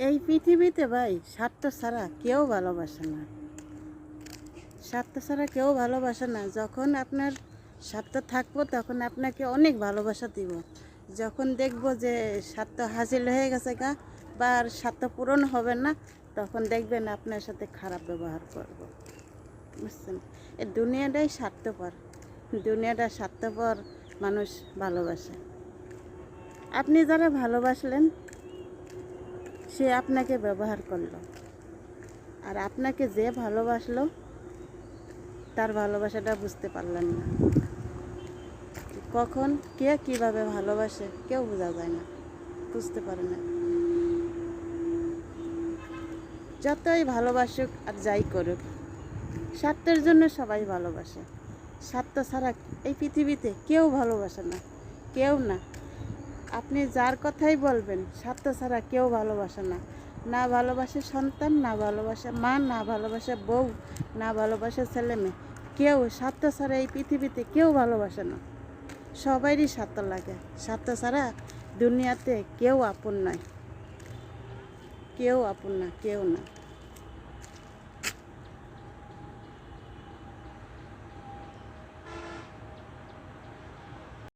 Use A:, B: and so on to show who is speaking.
A: এই পৃথিবীতে ভাই স্বার্থ ছাড়া কেউ ভালোবাসে না। স্বার্থ ছাড়া কেউ ভালোবাসে না। যখন আপনার স্বার্থ থাকবো তখন আপনাকে অনেক ভালোবাসা দিব। যখন দেখব যে স্বার্থ হাসিল হয়ে গেছে গা বা আর স্বার্থ পূরণ হবে না, তখন দেখবেন আপনার সাথে খারাপ ব্যবহার করব। বুঝছেন? এই দুনিয়াটাই স্বার্থপর। দুনিয়াটা স্বার্থপর মানুষ ভালোবাসে। আপনি যারা ভালোবাসলেন সে আপনাকে ব্যবহার করলো, আর আপনাকে যে ভালোবাসলো তার ভালোবাসাটা বুঝতে পারলেন না। কখন কে কিভাবে ভালোবাসে কেউ বোঝা যায় না, বুঝতে পারে না। যতই ভালোবাসুক আর যাই করুক, স্বার্থের জন্য সবাই ভালোবাসে। স্বার্থ ছাড়া এই পৃথিবীতে কেউ ভালোবাসে না, কেউ না। আপনি যার কথাই বলবেন, স্বার্থ ছাড়া কেউ ভালোবাসে না। না ভালোবাসে সন্তান, না ভালোবাসে মা, না ভালোবাসে বউ, না ভালোবাসে ছেলে মেয়ে। কেউ স্বার্থ ছাড়া এই পৃথিবীতে কেউ ভালোবাসে না। সবারই স্বার্থ লাগে। স্বার্থ ছাড়া দুনিয়াতে কেউ আপন নয়, কেউ আপন না, কেউ না।